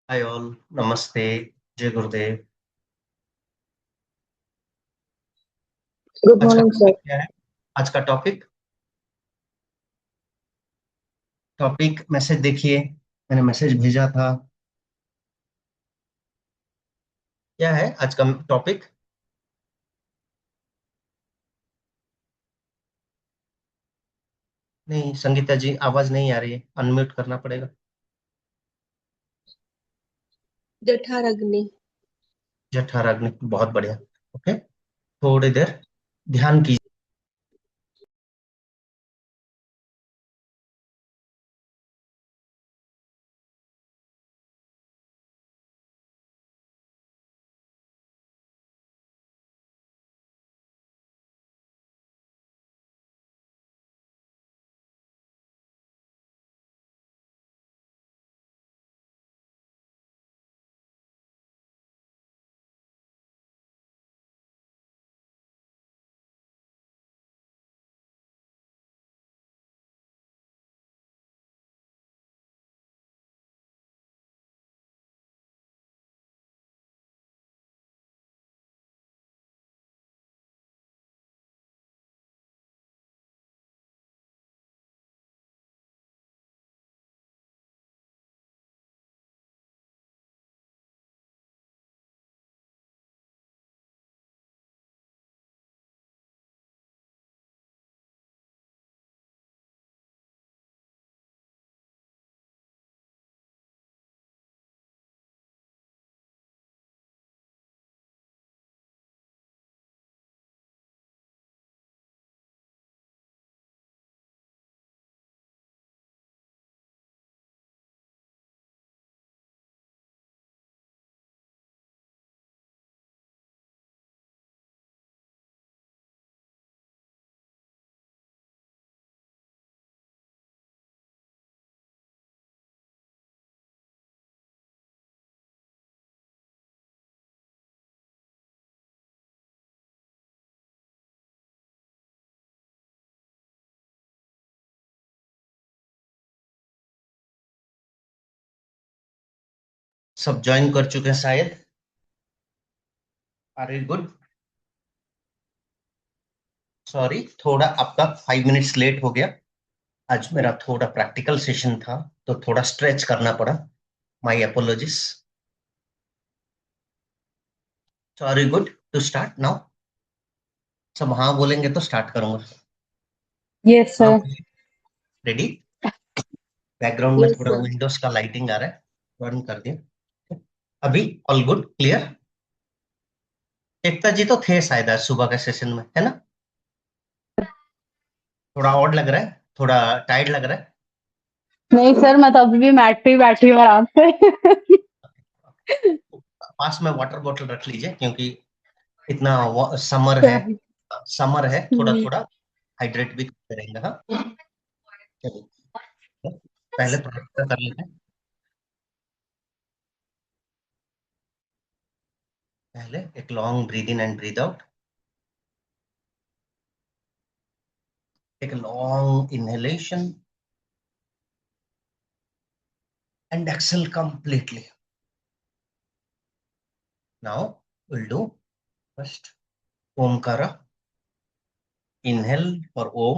Hi all. नमस्ते। जय गुरुदेव। Good आज का मॉर्निंग सर। टॉपिक क्या है? आज का टॉपिक टॉपिक मैसेज देखिए, मैंने मैसेज भेजा था। क्या है आज का टॉपिक? नहीं, संगीता जी आवाज नहीं आ रही है, अनम्यूट करना पड़ेगा। जठराग्नि। जठराग्नि, बहुत बढ़िया। ओके, थोड़ी देर ध्यान कीजिए। सब ज्वाइन कर चुके हैं शायद। Are you good? सॉरी, थोड़ा आपका 5 मिनट्स लेट हो गया। आज मेरा थोड़ा प्रैक्टिकल सेशन था, तो थोड़ा स्ट्रेच करना पड़ा। My apologies. So are you good to start now? सब हाँ बोलेंगे तो स्टार्ट करूंगा। यस हाँ, सर। रेडी? बैकग्राउंड में यस थोड़ा सर। विंडोज का लाइटिंग आ रहा है, बंद कर दिया। अभी all good, clear? Ekta ji तो थे शायद आज सुबह के सेशन में, है ना? थोड़ा ऑड लग रहा है, थोड़ा टायर्ड लग रहा है। नहीं सर, मैं तो अभी भी मैट पे ही बैठी हूँ आराम से। पास में वाटर बॉटल रख लीजिए, क्योंकि इतना समर है। सर। समर है, थोड़ा हम्म। थोड़ा हाइड्रेट भी करते रहेंगे। हाँ, चलिए, पहले प्रार्थना कर लेते हैं। पहले एक long breath in and breath out. एक long inhalation and exhale completely. Now will do first Omkara. Inhale for Om.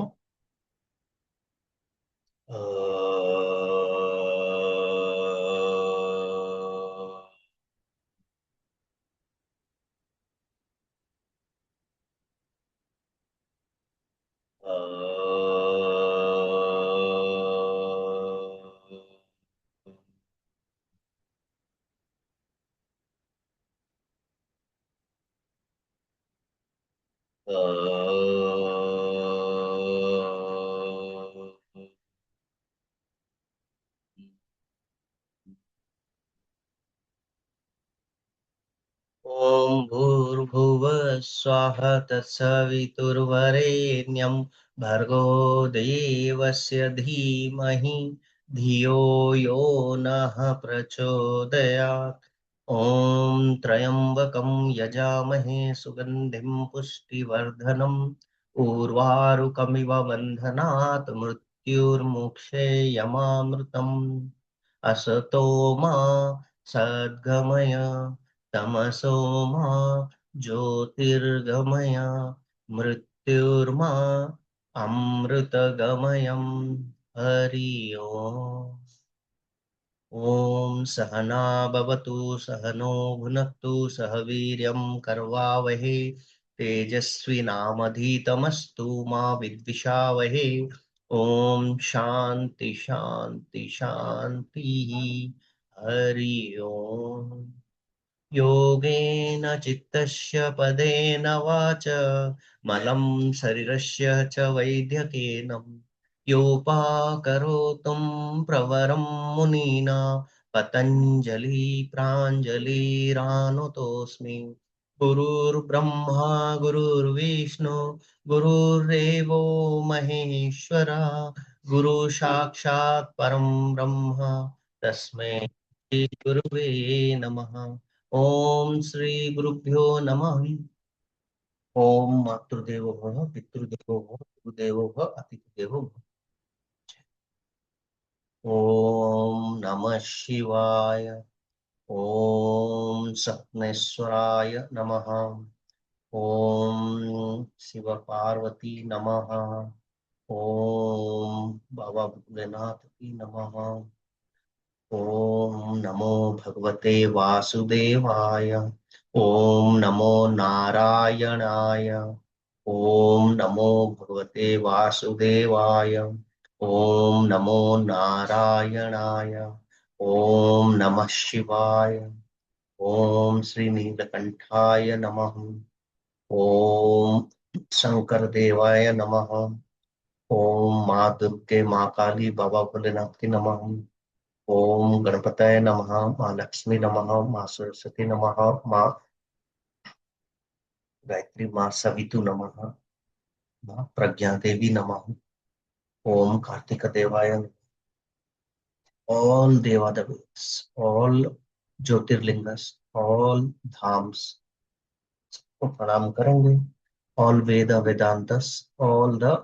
ॐ भूर्भुवः स्वः तत्सवितुर्वरेण्यं भर्गो देवस्य धीमहि धियो यो नः प्रचोदयात्। ॐ त्र्यम्बकं यजामहे सुगन्धिं पुष्टिवर्धनम् उर्वारुकमिव बन्धनात् मृत्युर्मुक्षे यमामृतम्। असतो मा सद्गमय तमसो मा ज्योतिर्गमय मृत्युर्मा अमृतगमयम्। हरि ओम्। ॐ सहना भवतु सहनो भुनक्तु सह वीर्यं करवावहे तेजस्विनामधीतमस्तु मा विद्विषावहे। ॐ शान्ति शान्ति शान्तिः। हरि ओम्। योगेन चित्तस्य पदेन वाच मलं शरीरस्य च वैद्यकेन योपाकरोतुं प्रवरं मुनीना पतञ्जलि प्राञ्जलिरानुतोऽस्मि। गुरुर्ब्रह्मा गुरुर्विष्णु गुरुर्देवो महेश्वरा गुरु साक्षात् परं ब्रह्म तस्मै श्री गुरुवे नमः। ओम श्री गुरुभ्यो नमः। ओम मातृदेवो भव पितृदेवो भव गुरुदेवो भव अतिथि देवो भव। ओम नमः शिवाय। ओम सप्नेश्वराय नमः। ओम शिव पार्वती नमः। ओम बाबा भोलेनाथ की नमः। ओम नमो भगवते वासुदेवाय। ओम नमो नारायणाय। ओम नमो भगवते वासुदेवाय। ओम नमो नारायणाय। ओम नमः शिवाय। ओम श्री नीलकंठाय नमः। ओम शंकर देवाय नमः। ओम माँ दुर्गे माँ काली बाबा भोलेनाथ की नमः। ओम गणपतये नमः। माँ लक्ष्मी नमः। माँ सरस्वती नमः। माँ गायत्री माँ सवितु नमः। माँ प्रज्ञा देवी नमः। ओम कार्तिक देवाय ऑल देवादेवीज ऑल ज्योतिर्लिंगस ऑल धाम्स को प्रणाम करेंगे। ऑल वेद वेदांतस all the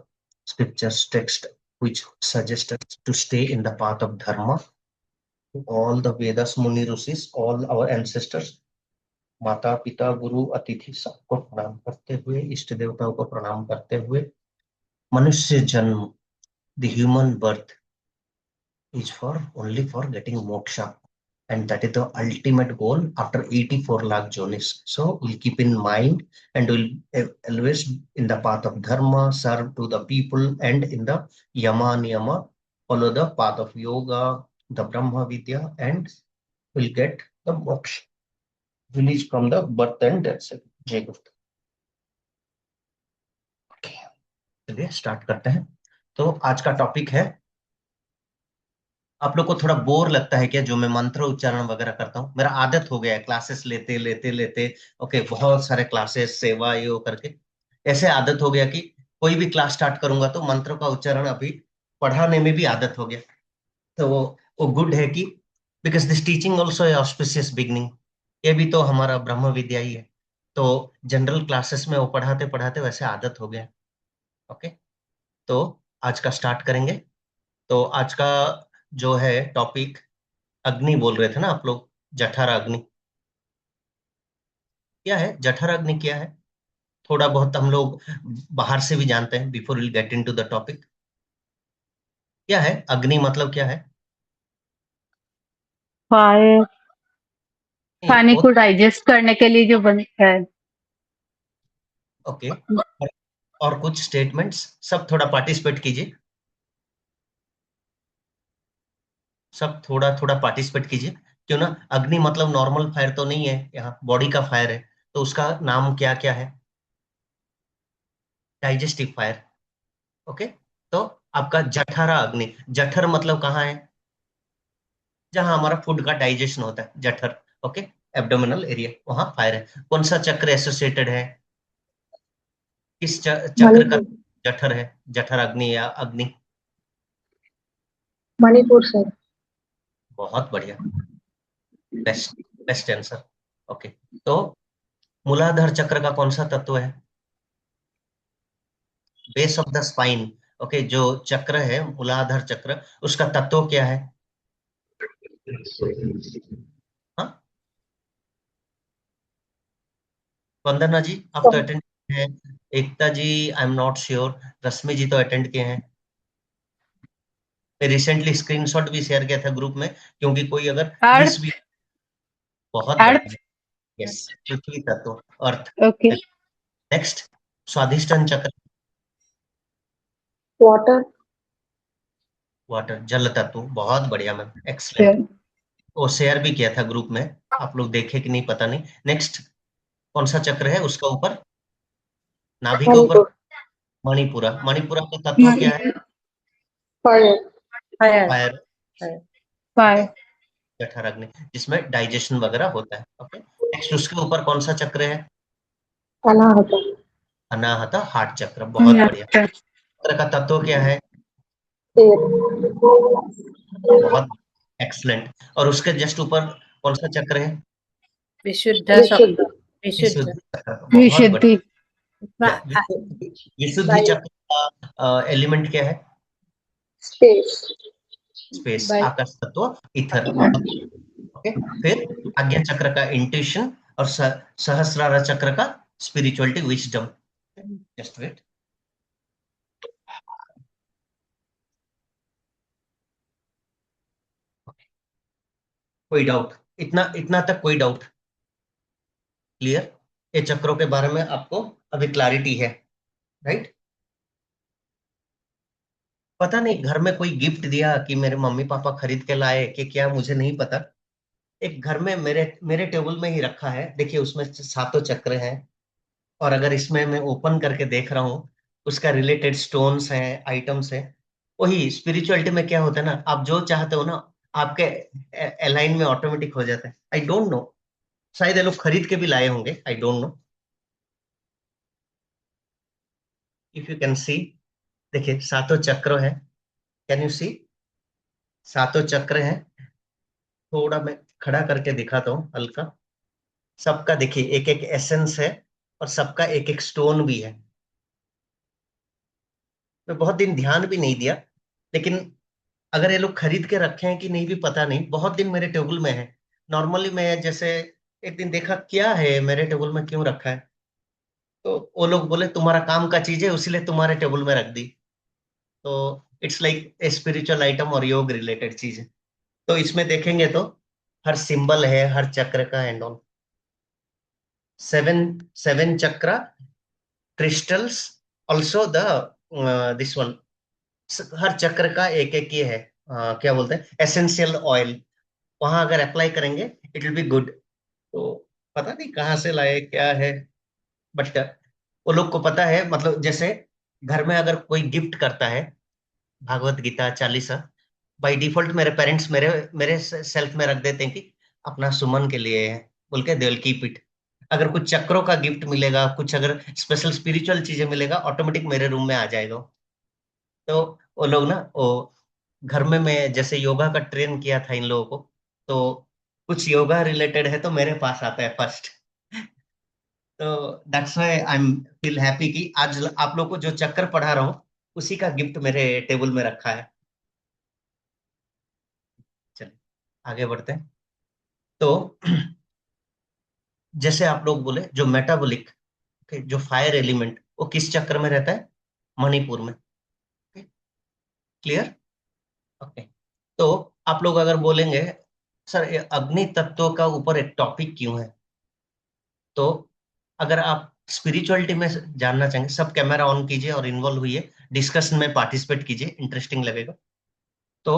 scriptures text which suggest us to stay in the path of dharma, all the Vedas, Muni Rishis, all our ancestors, माता पिता गुरु अतिथि सबको प्रणाम करते हुए इष्ट देवताओं को प्रणाम करते हुए मनुष्य जन्म the human birth is for only for getting moksha, and that is the ultimate goal after 84 lakh jonis. So we'll keep in mind and we'll always in the path of dharma, serve to the people, and in the yama niyama, follow the path of yoga, the brahma vidya, and we'll get the moksha released from the birth and death cycle. Jai Guru. चलिए start करते हैं। तो आज का topic है, आप लोग को थोड़ा बोर लगता है क्या जो मैं मंत्र उच्चारण वगैरह करता हूँ? मेरा आदत हो गया है क्लासेस लेते लेते लेते। ओके, बहुत सारे क्लासेस सेवा ये वो करके ऐसे आदत हो गया कि कोई भी क्लास स्टार्ट करूंगा तो मंत्र का उच्चारण अभी पढ़ाने में भी आदत हो गया। तो वो गुड है कि because this teaching also a auspicious beginning. ये भी तो हमारा ब्रह्म विद्या ही है। तो जनरल क्लासेस में वो पढ़ाते पढ़ाते वैसे आदत हो गया। ओके, तो आज का स्टार्ट करेंगे। तो आज का जो है टॉपिक, अग्नि बोल रहे थे ना आप लोग, जठर अग्नि। क्या है जठर अग्नि, क्या है? थोड़ा बहुत हम लोग बाहर से भी जानते हैं before will get into the topic. क्या है अग्नि, मतलब क्या है? फायर। नहीं खाने वो को डाइजेस्ट करने के लिए जो बनता है। ओके। और कुछ स्टेटमेंट्स, सब थोड़ा पार्टिसिपेट कीजिए। सब थोड़ा थोड़ा पार्टिसिपेट कीजिए। क्यों ना, अग्नि मतलब नॉर्मल फायर तो नहीं है, यहाँ बॉडी का फायर है। तो उसका नाम क्या क्या है? Digestive fire. ओके। तो आपका जठरा अग्नि, जठर मतलब कहाँ है? जहां हमारा फूड का डाइजेशन होता है, जठर। ओके, एब्डोमिनल एरिया, वहां फायर है। कौन सा चक्र एसोसिएटेड है? किस चक्र का मणिपुर। जठर है? जठर अग्नि या अग्नि? मणिपुर सर। बहुत बढ़िया, बेस्ट बेस्ट आंसर। ओके, तो मूलाधार चक्र का कौन सा तत्व है? Base of the spine. Okay, जो चक्र है मूलाधार चक्र, उसका तत्व क्या है? वंदना जी आप तो अटेंड किए हैं, एकता जी आई एम नॉट श्योर, रश्मि जी तो अटेंड किए हैं। मैं रिसेंटली स्क्रीनशॉट भी शेयर किया था ग्रुप में, क्योंकि कोई अगर मिस भी, अर्थ। बहुत अर्थ। बढ़िया। यस, पृथ्वी तत्व, अर्थ। ओके। नेक्स्ट, स्वादिष्टान चक्र, वाटर। वाटर, जल तत्व, बहुत बढ़िया मैम, एक्सलेंट। वो शेयर भी किया था ग्रुप में, आप लोग देखे कि नहीं पता नहीं। नेक्स्ट, कौन सा चक्र है उसका ऊपर, नाभि के ऊपर, मणिपुर। मणिपुरा। मणिपुरा का तत्व क्या है? Fire. Fire. Fire. Okay, fire. जठर अग्नि, जिसमें डाइजेशन वगैरह होता है। ओके, नेक्स्ट उसके ऊपर कौन सा चक्र है? अनाहत। अनाहता, हार्ट चक्र, बहुत बढ़िया। चक्र का तत्व क्या है? एयर। बहुत एक्सलेंट। और उसके जस्ट ऊपर कौन सा चक्र है? विशुद्ध विशुद्ध। विशुद्ध विशुद्ध चक्र, बहुत बढ़िया। विशुद्धि। या, विशुद्धि वायु चक्र का एलिमेंट क्या है? स्पेस। स्पेस, वायु आकाश तत्व, ईथर, बहुत। ओके, फिर आज्ञा चक्र का इंट्यूशन, और सहस्रार चक्र का स्पिरिचुअलिटी, विजडम। Just wait. कोई डाउट? इतना इतना तक कोई डाउट? क्लियर? ये चक्रों के बारे में आपको अभी क्लैरिटी है, राइट? पता नहीं घर में कोई गिफ्ट दिया कि मेरे मम्मी पापा खरीद के लाए कि क्या, मुझे नहीं पता। एक घर में मेरे मेरे टेबल में ही रखा है, देखिए उसमें सातों चक्र हैं। और अगर इसमें मैं ओपन करके देख रहा हूँ, उसका रिलेटेड स्टोन्स हैं, आइटम्स हैं। वही स्पिरिचुअलिटी में क्या होता है ना, आप जो चाहते हो ना, आपके अलाइन में ऑटोमेटिक हो जाता है। आई डोंट नो, शायद ये लोग खरीद के भी लाए होंगे, I don't know. If you can see, देखिए सातों चक्र है, कैन यू सी? सातों चक्र हैं। थोड़ा मैं खड़ा करके दिखाता हूँ हल्का। सबका देखिए एक एक एसेंस है, और सबका एक एक स्टोन भी है। मैं बहुत दिन ध्यान भी नहीं दिया, लेकिन अगर ये लोग खरीद के रखे हैं कि नहीं भी पता नहीं, बहुत दिन मेरे टेबल में है। नॉर्मली मैं जैसे एक दिन देखा क्या है मेरे टेबल में क्यों रखा है, तो वो लोग बोले तुम्हारा काम का चीज है उसीलिए तुम्हारे टेबल में रख दी। तो it's like a spiritual item और योग रिलेटेड चीज है। तो इसमें देखेंगे तो हर सिंबल है, हर चक्र का and all. Seven, seven chakra crystals, also the this one. हर चक्र का एक एक ये है, क्या बोलते हैं, एसेंशियल ऑयल। वहां अगर अप्लाई करेंगे इट विल बी गुड। तो पता नहीं कहाँ से लाए क्या है, बट वो लोग को पता है। मतलब जैसे घर में अगर कोई गिफ्ट करता है, भागवत गीता, चालीसा, बाय डिफॉल्ट मेरे पेरेंट्स मेरे मेरे सेल्फ में रख देते हैं कि अपना सुमन के लिए है, बोल के दे विल कीप इट। अगर कुछ चक्रों का गिफ्ट मिलेगा, कुछ अगर स्पेशल स्पिरिचुअल चीजें मिलेगा, ऑटोमेटिक मेरे रूम में आ जाएगा। तो वो लोग ना, वो घर में मैं जैसे योगा का ट्रेन किया था इन लोगों को, तो कुछ योगा रिलेटेड है तो मेरे पास आता है फर्स्ट। तो that's why I am feel happy कि आज आप लोग को जो चक्कर पढ़ा रहा हूँ, उसी का गिफ्ट मेरे टेबल में रखा है। चलिए आगे बढ़ते हैं। तो जैसे आप लोग बोले जो मेटाबॉलिक, जो फायर एलिमेंट, वो किस चक्र में रहता है? मणिपुर में। क्लियर? ओके। तो आप लोग अगर बोलेंगे सर ये अग्नि तत्व का ऊपर एक टॉपिक क्यों है, तो अगर आप स्पिरिचुअलिटी में जानना चाहेंगे, सब कैमरा ऑन कीजिए और इन्वॉल्व हुई डिस्कशन में, पार्टिसिपेट कीजिए, इंटरेस्टिंग लगेगा। तो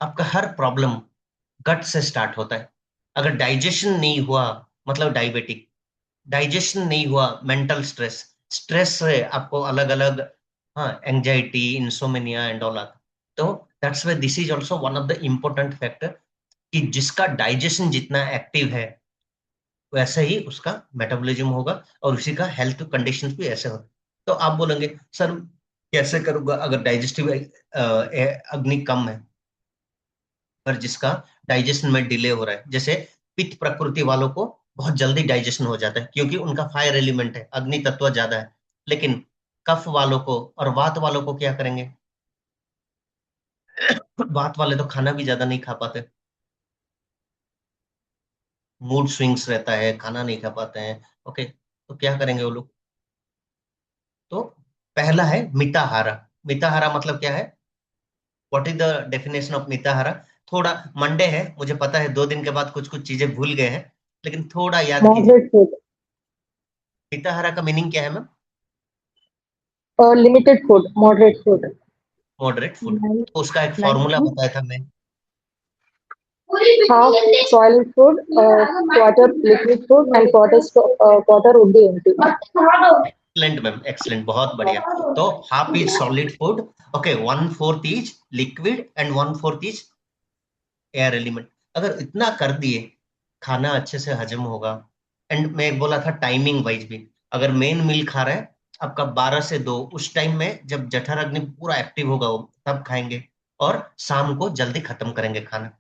आपका हर प्रॉब्लम गट से स्टार्ट होता है। अगर डाइजेशन नहीं हुआ, मतलब डायबिटिक, डाइजेशन नहीं हुआ, मेंटल स्ट्रेस, स्ट्रेस से आपको अलग अलग, हाँ, एंजाइटी, इंसोमेनिया एंड ऑल आता। तो that's why this is also one of the important factor, कि जिसका डाइजेशन जितना एक्टिव है, वैसे ही उसका मेटाबॉलिज्म होगा, और उसी का हेल्थ कंडीशंस भी ऐसे होगा। तो आप बोलेंगे सर कैसे करूंगा अगर डाइजेस्टिव अग्नि कम है, पर जिसका डाइजेशन में डिले हो रहा है, जैसे पित्त प्रकृति वालों को बहुत जल्दी डाइजेशन हो जाता है क्योंकि उनका फायर एलिमेंट है, अग्नि तत्व ज्यादा है। लेकिन कफ वालों को और वात वालों को क्या करेंगे? वात वाले तो खाना भी ज्यादा नहीं खा पाते। मूड स्विंग्स रहता है, खाना नहीं खा पाते हैं। ओके, तो क्या करेंगे वो लोग? तो पहला है मिताहारा। मिताहारा मतलब क्या है? What is the definition of Mitahara? थोड़ा मंडे है, मुझे पता है 2 दिन के बाद कुछ कुछ चीजें भूल गए हैं, लेकिन थोड़ा याद कीजिए। Moderate food. मिताहारा का मीनिंग क्या है ma'am? Limited food. Moderate food. Moderate food. Light, तो उसका एक light फॉर्मूला food. बताया था मैं। Half solid food, quarter liquid food, and quarter would be empty. Excellent ma'am, excellent, बहुत बढ़िया। तो half is solid food, okay, 1/4 is liquid and 1/4 is air element. अगर इतना कर दिए, खाना अच्छे से हजम होगा। एंड मैं एक बोला था टाइमिंग वाइज भी, अगर मेन मील खा रहे हैं आपका 12 से 2, उस टाइम में जब जठर अग्नि पूरा एक्टिव होगा वो तब खाएंगे, और शाम को जल्दी खत्म करेंगे खाना।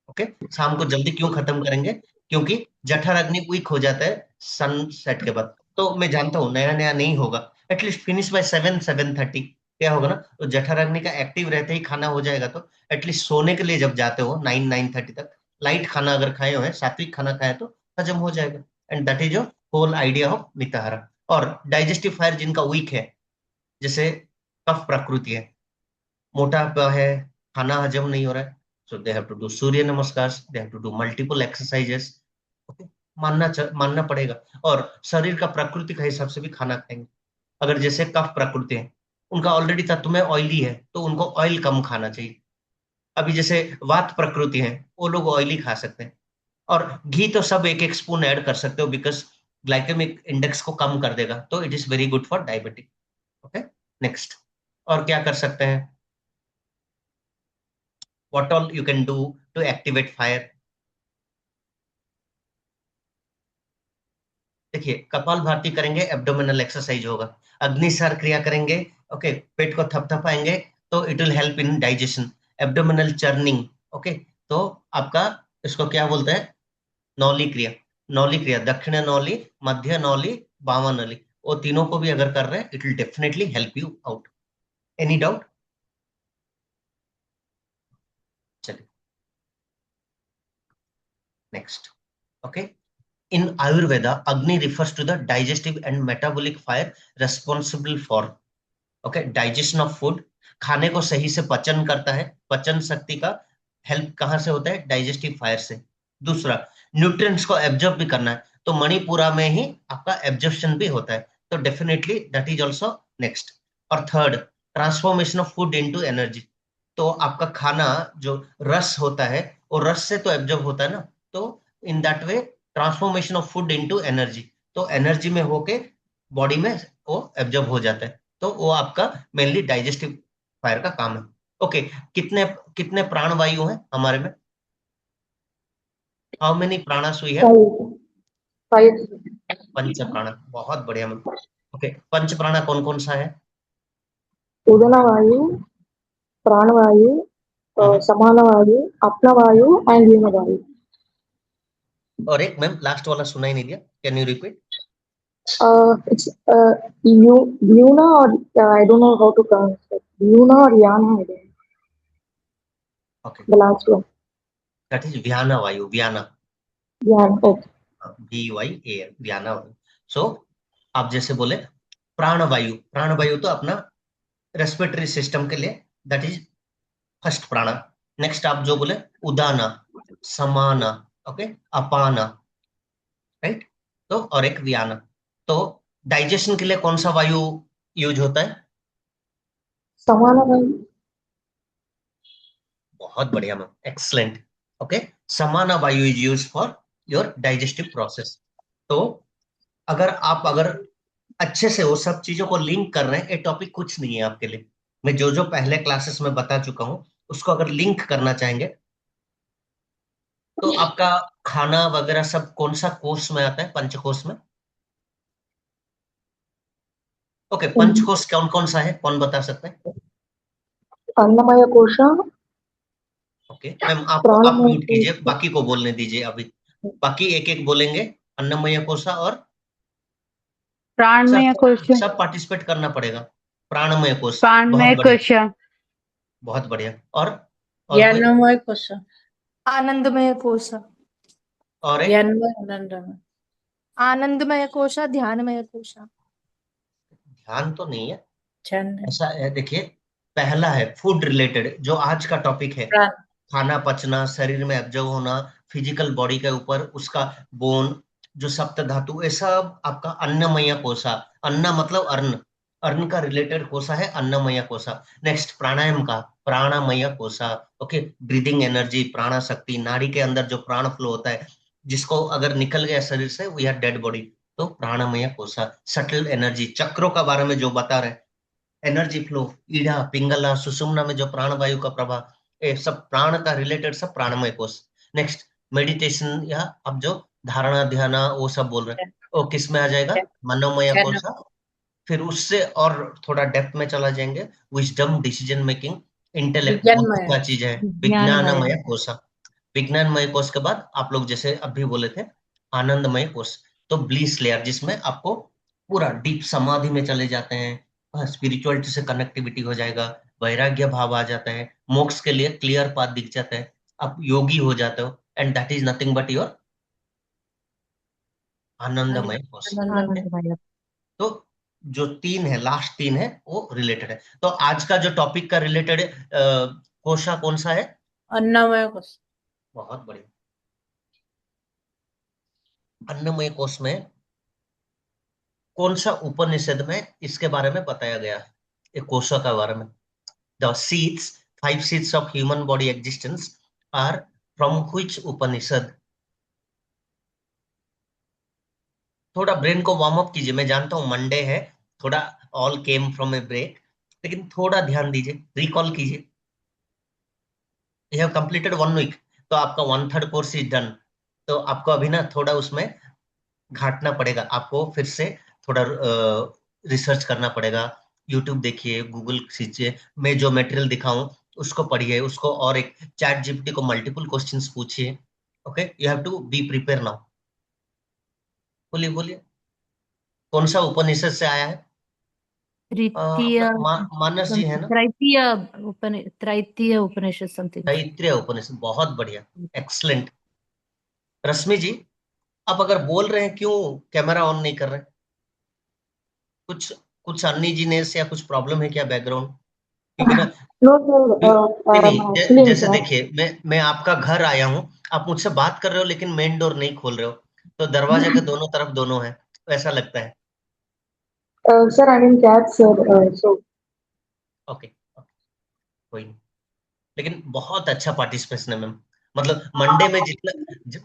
ओके, शाम को जल्दी क्यों खत्म करेंगे? क्योंकि जठर अग्नि वीक हो जाता है सनसेट के बाद। तो मैं जानता हूँ नया नया नहीं होगा, एटलीस्ट फिनिश बाय 7-7:30 क्या होगा ना, तो जठर अग्नि का एक्टिव रहते ही खाना हो जाएगा। तो एटलीस्ट सोने के लिए जब जाते हो 9-9:30 तक लाइट खाना अगर खाए हुए हैं, सात्विक खाना खाए तो हजम हो जाएगा। And that is your whole idea of mitahara. और डाइजेस्टिव फायर जिनका वीक है, जैसे कफ प्रकृति है, मोटापा है, खाना हजम नहीं हो रहा है, so they have to do सूर्य नमस्कार, they have to do multiple exercises। okay? मानना पड़ेगा। और शरीर का प्रकृति का हिसाब से भी खाना खाएंगे। अगर जैसे कफ प्रकृति है, उनका ऑलरेडी तत्व में ऑयली है, तो उनको ऑयल कम खाना चाहिए। अभी जैसे वात प्रकृति है, वो लोग ऑयली खा सकते हैं। और घी तो सब 1-1 स्पून ऐड कर सकते हो, बिकॉज ग्लाइकेमिक इंडेक्स को कम कर देगा, तो it is very good for diabetic. Okay, next. और क्या कर सकते हैं? what all you can do to activate fire? देखिए, कपाल भाती करेंगे, एब्डोमिनल एक्सरसाइज होगा। अग्निसार क्रिया करेंगे, ओके, पेट को थपथपाएंगे, तो it will help in digestion. Abdominal churning, okay, तो आपका इसको क्या बोलते हैं? नौली क्रिया। नौली क्रिया, दक्षिण नौली, मध्य नौली, बामा नौली, वो तीनों को भी अगर कर रहे हैं, it will definitely help you out. Any doubt? चलिए next. Okay, in ayurveda agni refers to the digestive and metabolic fire responsible for, okay, digestion of food। खाने को सही से पचन करता है, पचन शक्ति का हेल्प कहां से होता है? डाइजेस्टिव फायर से। दूसरा, न्यूट्रिएंट्स को एब्जॉर्ब भी करना है, तो मणिपुरा में ही आपका एब्जॉर्प्शन भी होता है, तो definitely that is also next. और third, transformation of food into energy. तो आपका खाना जो रस होता है, वो रस से तो एब्जॉर्ब होता है ना, तो in that way transformation of food into energy, तो एनर्जी में होके बॉडी में वो एब्जॉर्ब हो जाता है, तो वो आपका मेनली डाइजेस्टिव फायर का काम है। ओके, कितने कितने प्राण वायु हैं हमारे में? How many pranas we have? Five. Five. पंच प्राण, बहुत बढ़िया मैम। ओके, पंच प्राणा कौन कौन सा है? उदन वायु, प्राण वायु, हम्म। समान वायु, अपना वायु and व्योम वायु. और एक मैम लास्ट वाला सुना ही नहीं दिया, can you repeat? It's Yuna or I don't know how to pronounce it. Yuna or Yana, I don't know. Okay, The last one. That is vyana vayu, vyana, Yana. Okay. VYA, vyana वायु। सो आप जैसे बोले प्राण वायु, प्राण वायु तो अपना रेस्पिरेटरी सिस्टम के लिए, दैट इज फर्स्ट प्राणा। नेक्स्ट आप जो बोले उदाना, समाना, ओके, अपाना, राइट, तो और एक व्याना। तो डाइजेशन के लिए कौन सा वायु यूज होता है? समान वायु. बहुत बढ़िया मैम, एक्सलेंट। ओके, समाना वायु is use for your digestive process. तो अगर अच्छे से वो सब चीजों को लिंक कर रहे हैं, ये टॉपिक कुछ नहीं है आपके लिए। मैं जो जो पहले क्लासेस में बता चुका हूं, उसको अगर लिंक करना चाहेंगे, तो आपका खाना वगैरह सब कौन सा कोर्स में आता है? पंचकोश में। ओके, पंचकोश कौन कौन सा है, कौन बता सकते हैं? अन्नमय कोश, ओके मैम, आप प्राणमय म्यूट कीजिए, कोश, बाकी को बोलने दीजिए अभी। बाकी एक एक बोलेंगे। अन्नमय कोशा और प्राणमय सब कोश, सब पार्टिसिपेट करना पड़ेगा। प्राणमय कोश, बहुत प्राणमय बढ़िया, कोश, बहुत बढ़िया। और कोई? ज्ञानमय कोश, आनंदमय कोश। और एक यन्मय आनंदमय। आनंदमय कोशा, ध्यानमय कोशा। ध्यान तो नहीं है, छंद ऐसा है, देखिए पहला है फूड रिलेटेड, जो आज का टॉपिक है, प्राण। खाना पचना, शरीर में एब्जॉर्ब होना, फिजिकल बॉडी के ऊपर उसका बोन, जो सप्त धातु, ये सब आपका अन्नमय कोशा। अन्न मतलब अन्न, अन्न का रिलेटेड कोशा है अन्नमय कोशा। नेक्स्ट प्राणायाम का प्राणमय कोशा। ओके, ब्रीदिंग एनर्जी, प्राणा शक्ति, नाड़ी के अंदर जो प्राण फ्लो होता है, जिसको अगर निकल गया शरीर से वी आर डेड बॉडी, तो प्राणमय कोशा। सटल एनर्जी, चक्रों का बारे में जो बता रहे, एनर्जी फ्लो, ईड़ा पिंगला सुषुम्ना में जो प्राण वायु का प्रवाह, ये सब प्राण का रिलेटेड सब प्राणमय कोश। नेक्स्ट मेडिटेशन, या अब जो धारणा ध्यान वो सब बोल रहे हैं, वो किस में आ जाएगा, मनोमय छंद कोश। फिर उससे और थोड़ा डेप्थ में चला जाएंगे, विजडम, डिसीजन मेकिंग, इंटेलेक्ट, बुद्धि विज्ञानमय। का चीज है, ज्ञानमय। विज्ञानमय कोश। विज्ञानमय कोश के बाद आप लोग जैसे अभी बोले थे आनंदमय कोश, तो ब्लीस लेयर, जिसमें आपको पूरा डीप समाधि में चले जाते हैं, स्पिरिचुअलिटी से कनेक्टिविटी हो जाएगा, वैराग्य भाव आ जाता है, मोक्ष के लिए क्लियर पाथ दिख जाता है, आप योगी हो जाते हो, and that is nothing but your आनंदमय कोश। आनंदमय। आनंदमय। तो जो तीन है, लास्ट तीन है, वो रिलेटेड है। तो आज का जो टॉपिक का रिलेटेड कोशा कौन सा है? अन्नमय कोश। बहुत बढ़िया। अन्नमय कोश में कौन सा उपनिषद में इसके बारे में बताया गया है, एक कोशा के बारे में? The seeds, 5 seeds of human body existence are from which उपनिषद? थोड़ा ब्रेन को वार्म अप कीजिए, मैं जानता हूँ मंडे है, थोड़ा all came from a break, लेकिन थोड़ा ध्यान दीजिए, रिकॉल कीजिए। यू हैव कंप्लीटेड 1 week, तो आपका 1/3 कोर्स इज डन। तो आपको अभी ना थोड़ा उसमें घाटना पड़ेगा, आपको फिर से थोड़ा रिसर्च करना पड़ेगा। यूट्यूब देखिए, गूगल सीखिए, मैं जो मटेरियल दिखाऊं उसको पढ़िए, उसको और एक चैट जीपीटी को मल्टीपल क्वेश्चंस पूछिए। Okay, you have to be prepare now. बोलिए बोलिए, कौन सा उपनिषद से आया है? तृतीय, अपना मानस जी है ना? तृतीय उपनिषद समथिंग। तैत्रीय उपनिषद, बहुत बढ़िया, एक्सलेंट। रश्मि जी, आप अगर बोल रहे हैं, क्यों कैमरा ऑन नहीं कर रहे? कुछ कुछ अनइजीनेस या कुछ प्रॉब्लम है क्या बैकग्राउंड? क्योंकि ना, No, sir. नहीं नहीं, I'm actually in जैसे class. देखिए, मैं आपका घर आया हूँ, आप मुझसे बात कर रहे हो लेकिन मेन डोर नहीं खोल रहे हो, तो दरवाजे के दोनों तरफ दोनों है, ऐसा लगता है। Sir, I'm in class, sir. So, okay okay, कोई नहीं, लेकिन बहुत अच्छा पार्टिसिपेशन है मैम। मतलब मंडे में जितना,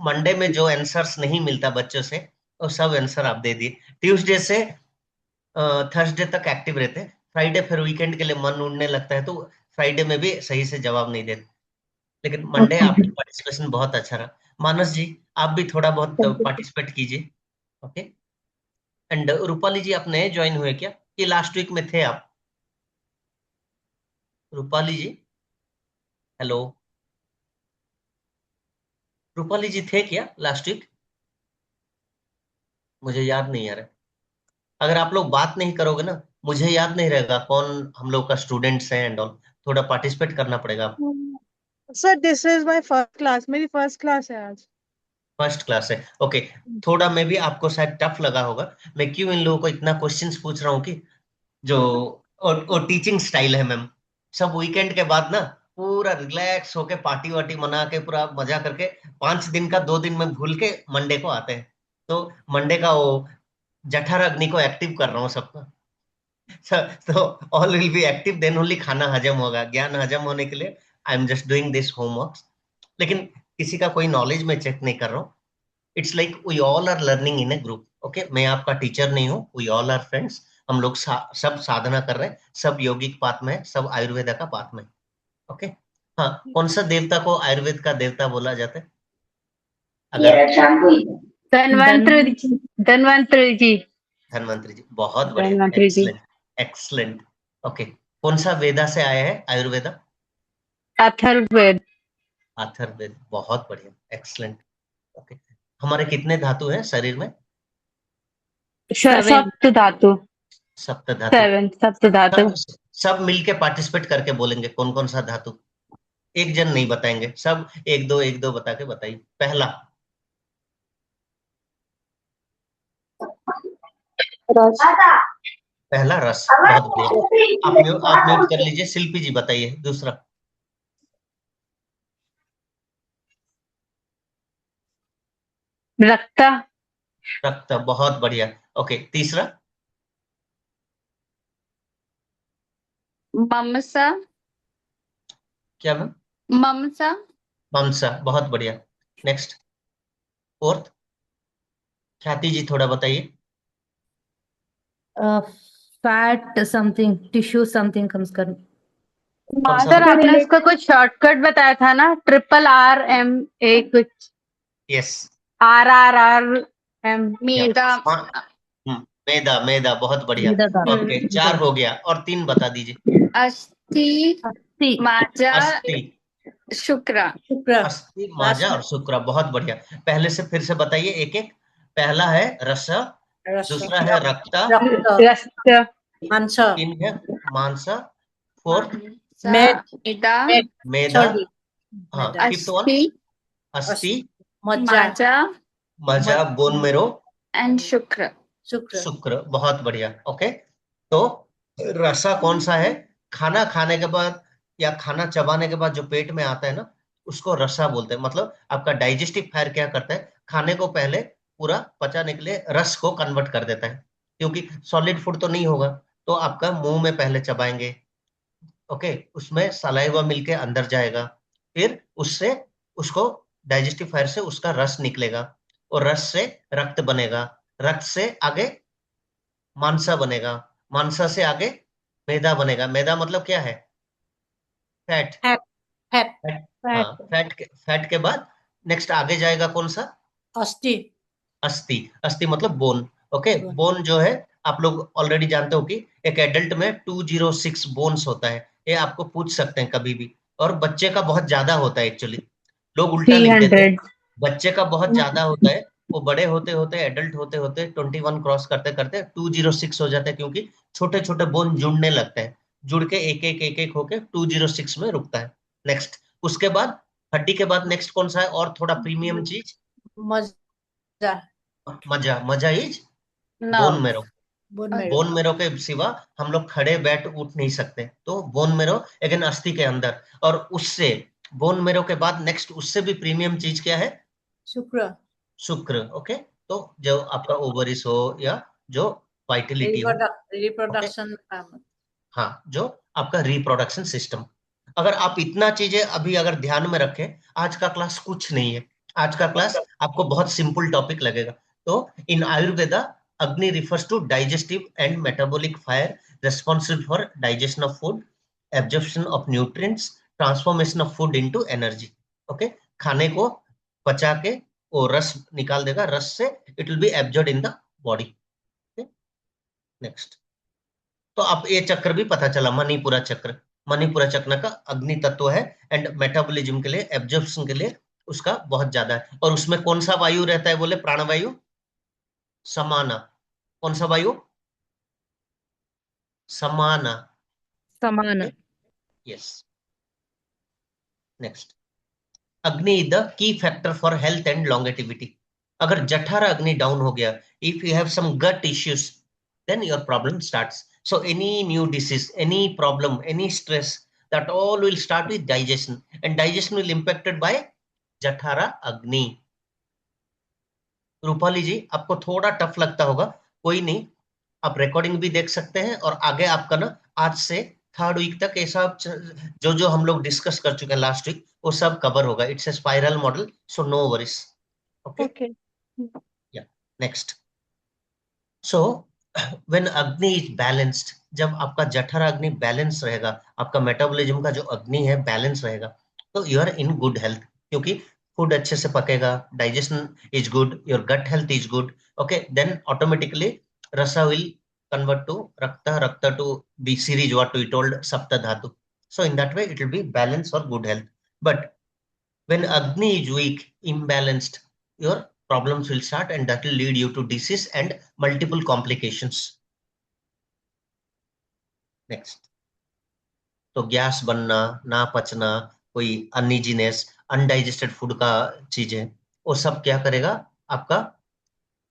मंडे में जो आंसर्स नहीं मिलता बच्चों से, वो सब आंसर आप दे दिए। ट्यूसडे से थर्सडे तक एक्टिव रहते हैं, फ्राइडे फिर वीकेंड के लिए मन उड़ने लगता है, तो फ्राइडे में भी सही से जवाब नहीं देते, लेकिन मंडे okay. आपकी पार्टिसिपेशन बहुत अच्छा रहा। मानस जी, आप भी थोड़ा बहुत Thank you. पार्टिसिपेट कीजिए। ओके, एंड रूपाली जी, आप नए ज्वाइन हुए क्या, ये लास्ट वीक में थे आप? रूपाली जी, हेलो, रूपाली जी थे क्या लास्ट वीक? मुझे याद नहीं आ रहा। अगर आप लोग बात नहीं करोगे ना, मुझे याद नहीं रहेगा कौन हम लोग का स्टूडेंट्स हैं एंड ऑल। थोड़ा पार्टिसिपेट करना पड़ेगा आप। Sir this is my first class, मेरी फर्स्ट क्लास है आज। फर्स्ट क्लास है, ओके। थोड़ा में भी आपको शायद टफ लगा होगा, मैं क्यों इन लोगों को इतना क्वेश्चंस पूछ रहा हूँ कि जो, और टीचिंग स्टाइल है मैम, सब वीकेंड के बाद ना पूरा रिलैक्स होके पार्टी वार्टी मना के पूरा मजा करके 5 दिन का 2 दिन में भूल के मंडे को आते हैं। तो मंडे का वो जठर अग्नि को एक्टिव कर रहा हूँ सबका। तो all will be active, then only खाना हजम होगा, ज्ञान हजम होने के लिए I am just doing this homework. लेकिन किसी का कोई नॉलेज में चेक नहीं कर रहा हूँ। It's like we all are learning in a group. Okay, मैं आपका टीचर नहीं हूँ, वी ऑल आर फ्रेंड्स। हम लोग सब साधना कर रहे हैं, सब योगिक पाथ में है, सब आयुर्वेदा का पाथ में। ओके, हाँ, कौन सा देवता को आयुर्वेद का देवता बोला जाता है? अगर धन्वंतरि जी। धन्वंतरि जी। धन्वंतरी जी, बहुत बढ़िया, Dhanvantari ji. Excellent excellent. Okay, कौन सा वेदा से आया है आयुर्वेदा? अथर्ववेद। अथर्ववेद, बहुत बढ़िया, एक्सलेंट। ओके, हमारे कितने धातु हैं शरीर में? सप्त धातु। सप्त धातु। 7 सप्त धातु। सब मिलके पार्टिसिपेट करके बोलेंगे कौन कौन सा धातु। एक जन नहीं बताएंगे, सब एक दो बता के बताइए। पहला रस पहला रस, बहुत बढ़िया। आप म्यूट कर लीजिए। शिल्पी जी बताइए दूसरा। रक्त, रक्त, बहुत बढ़िया। ओके, तीसरा। ममसा, क्या मैम? ममसा, मांसा, बहुत बढ़िया। Next, fourth. ख्याति जी थोड़ा बताइए। Fat something tissue something comes कर कौन सा? सर आपने उसका कुछ शॉर्टकट बताया था ना, RRMA कुछ, यस, RRRM। मेदा, मैदा, मैदा, बहुत बढ़िया। ओके, 4 हो गया, और 3 बता दीजिए। अस्थि, माजा, अस्थि, शुक्र। शुक्र अस्थि, माजा और शुक्र, बहुत बढ़िया। पहले से फिर से बताइए एक एक। पहला है रस, दूसरा है रक्त, रक्त रक्त, मांस 3 है मांस, फोर्थ मेद मेदा, मैदा, sorry, हाँ, मैदा, फिफ्थ वन अस्थि, अस्थि, मज्जा माजा मजा, बोन मेरो, एंड शुक्र। शुक्र शुक्र, बहुत बढ़िया। ओके, तो रसा कौन सा है? खाना खाने के बाद या खाना चबाने के बाद जो पेट में आता है ना, उसको रसा बोलते हैं। मतलब आपका डाइजेस्टिव फायर क्या करता है, खाने को पहले पूरा पचाने के लिए रस को कन्वर्ट कर देता है, क्योंकि सॉलिड फूड तो नहीं होगा, तो आपका मुंह में पहले चबाएंगे। ओके, उसमें सलाइवा मिलके अंदर जाएगा, फिर उससे उसको डाइजेस्टिव फायर से उसका रस निकलेगा, और रस से रक्त बनेगा, रक्त से आगे मांसा बनेगा, मांसा से आगे मैदा बनेगा। मैदा मतलब क्या है? फैट। फैट फैट फैट, हाँ, फैट के बाद नेक्स्ट आगे जाएगा कौन सा? अस्थि अस्थि। अस्थि मतलब बोन। ओके, बोन जो है आप लोग ऑलरेडी जानते हो कि एक एडल्ट में 206 बोन्स होता है, ये आपको पूछ सकते हैं कभी भी। और बच्चे का बहुत ज्यादा होता है एक्चुअली, लोग उल्टा लिख देते हैं। 300। बच्चे का बहुत ज्यादा होता है, वो बड़े होते होते एडल्ट होते होते 21 क्रॉस करते करते 206 हो जाता है, क्योंकि छोटे छोटे बोन जुड़ने लगते हैं, जुड़ के एक एक होके 206 में रुकता है। नेक्स्ट, उसके बाद हड्डी के बाद नेक्स्ट कौन सा है और थोड़ा प्रीमियम चीज? मज्जा मजा। मजा इज बोन नर्व, मेरो। बोन मेरो बोन मेरो के सिवा हम लोग खड़े बैठ उठ नहीं सकते, तो बोन मेरो अगेन अस्थि के अंदर। और उससे बोन मेरो के बाद नेक्स्ट उससे भी प्रीमियम चीज क्या है? शुक्र शुक्र। ओके, तो जो आपका ओवरिस हो या जो वाइटिलिटी हो, ओके, रिप्रोडक्शन हाँ, जो आपका रिप्रोडक्शन सिस्टम। अगर आप इतना चीजें अभी अगर ध्यान में रखें, आज का क्लास कुछ नहीं है। आज का क्लास आपको बहुत सिंपल टॉपिक लगेगा। तो in Ayurveda, agni refers to digestive and metabolic fire responsible for digestion of food, absorption of nutrients, transformation of food into energy. Okay, खाने को पचा के वो रस निकाल देगा, रस से it will be absorb in the body. Next, तो आप ये चक्र भी पता चला, मणिपुरा चक्र। मणिपुरा चक्र का अग्नि तत्व है, एंड मेटाबॉलिज्म के लिए, एब्जॉर्प्शन के लिए उसका बहुत ज्यादा है। और उसमें कौन सा वायु रहता है? बोले प्राणवायु, समाना। कौन सा वायु? Samana. Samana yes. Next, agni is the key factor for health and longevity. अगर जठरा अग्नि डाउन हो गया, if you have some gut issues, then your problem starts. So any new disease, any problem, any stress, that all will start with digestion, and digestion will impacted by Jathara Agni. Rupali जी, आपको थोड़ा tough लगता होगा, कोई नहीं, आप recording भी देख सकते हैं, और आगे आपका ना आज से 3rd वीक तक ये सब जो जो हम लोग डिस्कस कर चुके हैं लास्ट वीक, वो सब कवर होगा। It's a spiral model, so no worries. Okay, Okay. या next. So when agni is balanced, जब आपका जठर अग्नि बैलेंस रहेगा, आपका मेटाबॉलिज्म का जो अग्नि है बैलेंस रहेगा, तो you are in good health, क्योंकि फूड अच्छे से पकेगा, digestion is good, your gut health is good. Okay, then automatically rasa will convert to rakta, rakta to the series what we told sapta dhatu. So in that way it will be balance or good health. But when agni is weak, imbalanced, your problems will start, and that will lead you to disease and multiple complications. Next, तो gas बनना, ना पचना, कोई uneasiness, undigested food का चीजें, वो सब क्या करेगा? आपका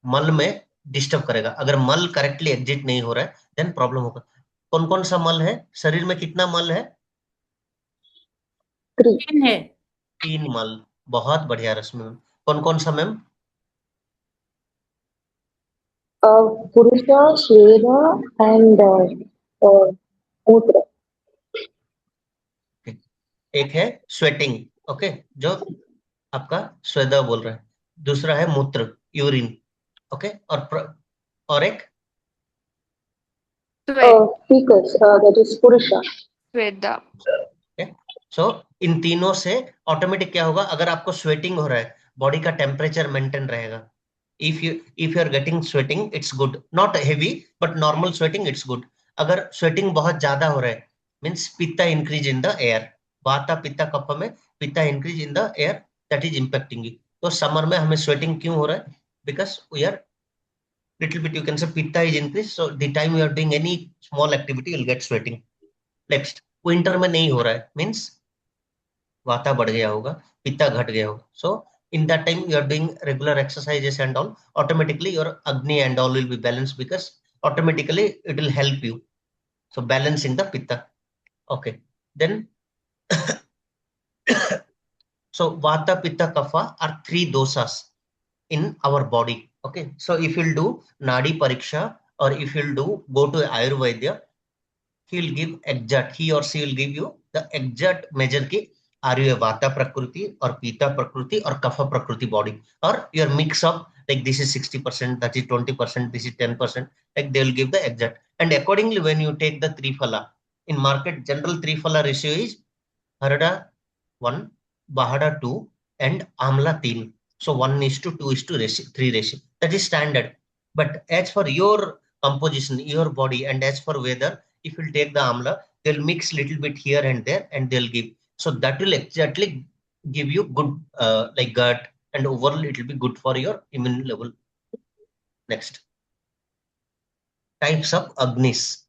मल में डिस्टर्ब करेगा। अगर मल करेक्टली एग्जिट नहीं हो रहा है देन प्रॉब्लम होगा। कौन कौन सा मल है शरीर में, कितना मल है? 3. है 3 मल। बहुत बढ़िया रश्मि। कौन कौन सा ma'am? Purusha, Sweda, and Mutra. एक है स्वेटिंग, ओके, जो आपका स्वेदा बोल रहा है। दूसरा है मूत्र, यूरिन, ओके, और एक Swed, Speakers, that is Purusha. Sweda. सो इन तीनों से ऑटोमेटिक क्या होगा, अगर आपको स्वेटिंग हो रहा है बॉडी का टेम्परेचर मेंटेन रहेगा। If you are getting sweating it's good, not heavy but normal sweating it's good. अगर स्वेटिंग बहुत ज्यादा हो रहा है means pitta increase in the air, vata pitta kapha में pitta increase in the air, that is impacting you. तो समर में हमें स्वेटिंग क्यों हो रहा है? Because we are little bit, you can say pitta is increased, so the time you are doing any small activity you'll get sweating. Next, winter में नहीं हो रहा है means वाता बढ़ गया होगा, पित्ता घट गया होगा। So in that time you are doing regular exercises and all, automatically your agni and all will be balanced because automatically it will help you. So balancing the pitta. Okay, then so vata pitta kapha are 3 dosas in our body. Okay, so if you'll do nadi pariksha or if you'll do go to ayurveda, he will give exact, he or she will give you the exact measure ki are you a vata prakriti or pitta prakriti or kapha prakriti body, or your mix of like this is 60%, that is 20%, this is 10%, like they will give the exact. And accordingly when you take the triphala in market, general triphala ratio is harada 1, bahada 2 and amla 3. So 1 is to 2 is to 3 ratio. That is standard. But as for your composition, your body, and as for weather, if you take the amla, they'll mix little bit here and there, and they'll give. So that will exactly give you good like gut, and overall it will be good for your immune level. Next, types of agnis.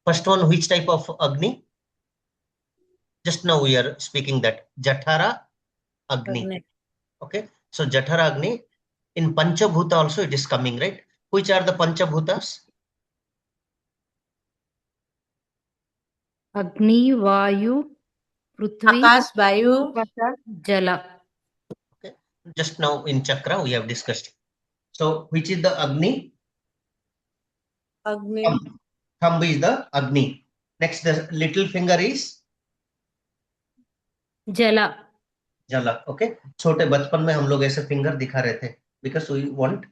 First one, which type of agni? Just now we are speaking that Jathara Agni. Okay, so Jathara Agni, in Panchabhuta also it is coming, right? Which are the Panchabhutas? Agni, Vayu, Prithvi, Akash, Vayu, Jala. Okay, just now in Chakra we have discussed. So which is the Agni? Agni, Thumb is the Agni. Next, the little finger is Jala. Jala. Okay, छोटे बचपन में हम लोग ऐसे finger दिखा रहे थे because we want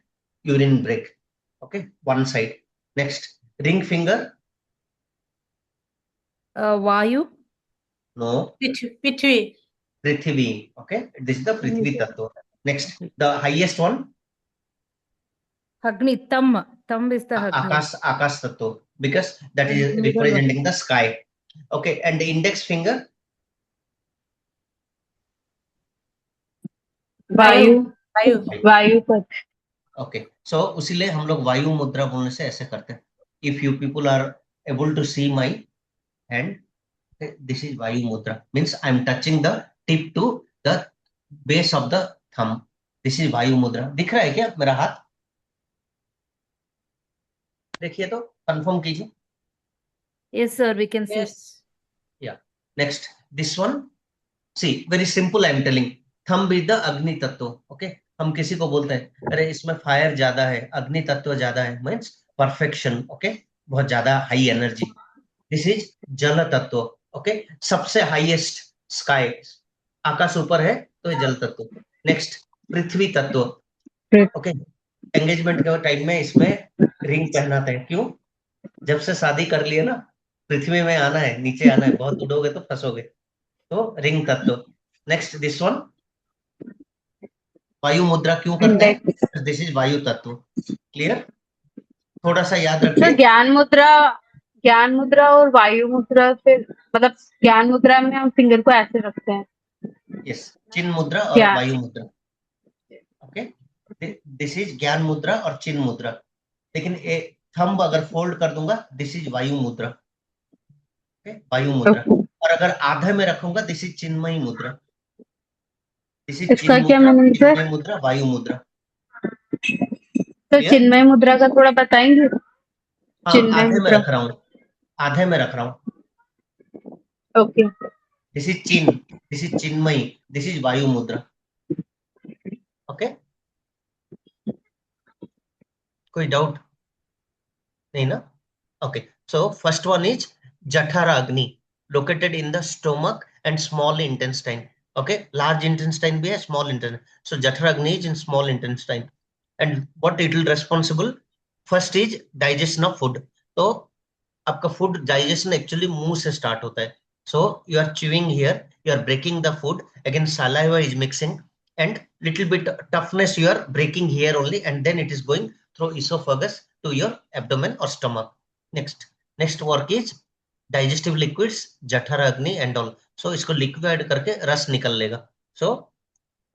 urine break. Okay, one side. Next, ring finger. Vayu. No, Prithvi, Prithvi. Okay, this is the Prithvi Tattva. Next, the highest one, Agni, Tam. Tam is the Agni. Akash Tattva, because that is representing the sky. Okay, and the index finger, Vayu, Vayu. वायु पथ okay. So उसीलिए हम लोग वायु मुद्रा बोलने से ऐसे करते हैं. If you people are able to see my hand, okay, this is vayu mudra, means I am touching the tip to the base of the thumb. This is vayu mudra. दिख रहा है क्या मेरा हाथ? देखिए तो कंफर्म कीजिए. Yes, sir, we can see. Yes. Yeah. Next, this one. See, very simple. I am telling. Thumb is the अग्नि तत्व. Okay. हम किसी को बोलते हैं अरे इसमें फायर ज्यादा है, अग्नि तत्व ज्यादा है, मीन्स परफेक्शन. ओके, बहुत ज्यादा हाई एनर्जी. दिस इज जल तत्व. ओके, सबसे हाईएस्ट स्काई, आकाश ऊपर है तो ये जल तत्व. नेक्स्ट, पृथ्वी तत्व. ओके, एंगेजमेंट के टाइम में इसमें रिंग पहनाते हैं. क्यों? जब से शादी कर लिए ना, पृथ्वी में आना है, नीचे आना है, बहुत उड़ोगे तो फंसोगे, तो रिंग तत्व. नेक्स्ट, दिस वन, वायु मुद्रा क्यों करते हैं? दिस इज वायु तत्व. क्लियर? थोड़ा सा याद तो रखिए. ज्ञान मुद्रा और वायु मुद्रा से मतलब ज्ञान मुद्रा में हम फिंगर को ऐसे रखते हैं. यस, चिन्ह मुद्रा और क्या? वायु मुद्रा. ओके, दिस इज ज्ञान मुद्रा और चिन्ह मुद्रा. लेकिन थंब अगर फोल्ड कर दूंगा, दिस इज वायु मुद्रा. ओके, वायु मुद्रा. और अगर आधे में रखूंगा, दिस इज चिन्मयी मुद्रा. दिस इज इसका चिन्ह क्या मुद्रा, मीनिंग सर? चिन्मयी मुद्रा, वायु मुद्रा. तो Clear? चिन्मय मुद्रा का थोड़ा बताएंगे? हाँ, चिन्मय आधे में मुद्रा। रख रहा हूँ, आधे में रख रहा हूँ. Okay. This is Chin, this is Chinmay, this is Vayu Mudra. Okay? कोई डाउट नहीं ना? Okay. So first one is Jaఠaragni, located in the stomach and small intestine. Okay, large intestine भी है, small intestine. So Jaఠaragni is in small intestine. And what it will responsible? First is digestion of food. तो आपका food digestion actually मुंह से start होता है. So you are chewing here, you are breaking the food. Again, saliva is mixing, and little bit toughness you are breaking here only, and then it is going through esophagus to your abdomen or stomach. Next work is digestive liquids, Jaఠaragni and all. So इसको liquid करके रस निकल लेगा. So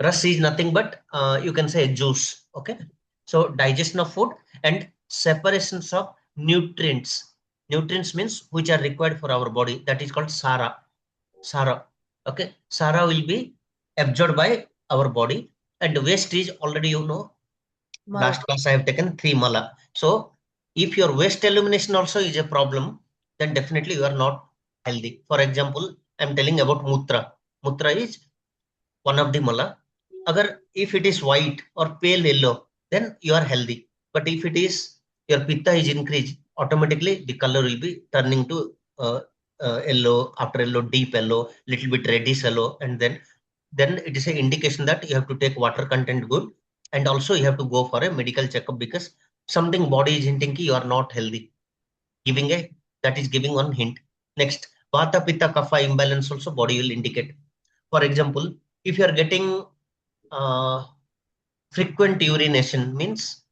रस is nothing but you can say juice. Okay. So digestion of food and separations of nutrients. Nutrients means which are required for our body. That is called sara. Sara. Okay. Sara will be absorbed by our body, and waste is already you know. Last class I have taken 3 mala. So if your waste elimination also is a problem, then definitely you are not healthy. For example, I am telling about mutra. Mutra is one of the mala. Agar if it is white or pale yellow, then you are healthy. But if it is your pitta is increased, automatically the color will be turning to yellow, after yellow, deep yellow, little bit reddish yellow, and then it is an indication that you have to take water content good, and also you have to go for a medical checkup, because something body is hinting ki you are not healthy, that is giving one hint. Next, vata pitta kapha imbalance also body will indicate. For example, if you are getting frequent urination, means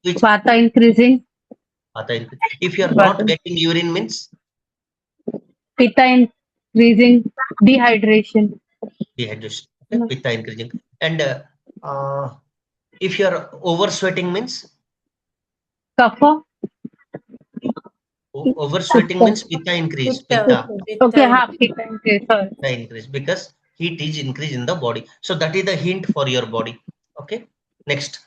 which Vata increasing. vata increase. If you are not Vata. getting urine, means Pitta increasing. Dehydration. dehydration. Okay? Pitta increasing. And if you are over sweating, means Kapha. over sweating means pitta increase. Pitta Okay, हाँ, pitta increase. Sorry. increase, because heat is increased in the body. So that is the hint for your body. Okay. Next,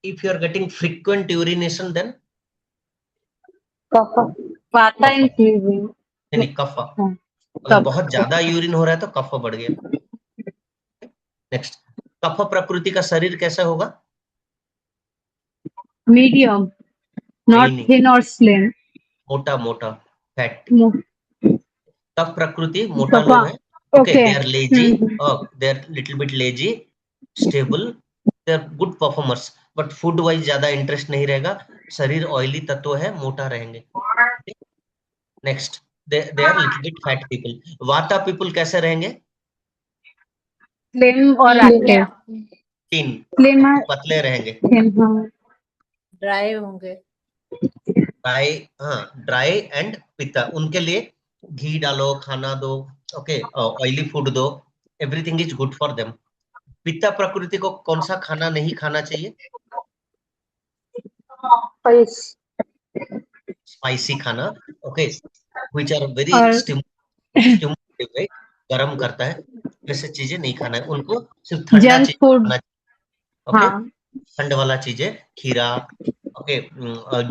if you are getting frequent urination, then Kapha. Vata Kapha. increasing. नहीं कफा. हाँ, अगर कफ. बहुत ज्यादा urine हो रहा है तो कफ बढ़ गया. नेक्स्ट, कफ प्रकृति का शरीर कैसा होगा? Medium. Not नहीं, thin or slim. मोटा मोटा, फैट. Mo- कफ प्रकृति मोटा कफा. लोग हैं. Okay, Okay. they are lazy. They are little bit lazy, stable. They are good performers. But food wise ज्यादा इंटरेस्ट नहीं रहेगा. शरीर ऑयली तत्व है, मोटा रहेंगे. Next, they are little bit fat people. वाता people कैसे रहेंगे? Slim or active. तीन, Slim or पतले रहेंगे. thin. हाँ. ड्राई होंगे. Dry and pitta. उनके लिए घी डालो, खाना दो. ओके, ऑयली फूड दो. Everything is good for them. Pitta प्रकृति को कौन सा खाना नहीं खाना चाहिए? Spice. स्पाइसी खाना. ओके, व्हिच आर वेरी और स्टिमुलेटिव, राइट? गरम करता है, वैसे चीजें नहीं खाना है. उनको सिर्फ ठंडा जंक चीज फूड. खाना चाहिए. ओके, हाँ. ठंड वाला चीजें, खीरा. Okay,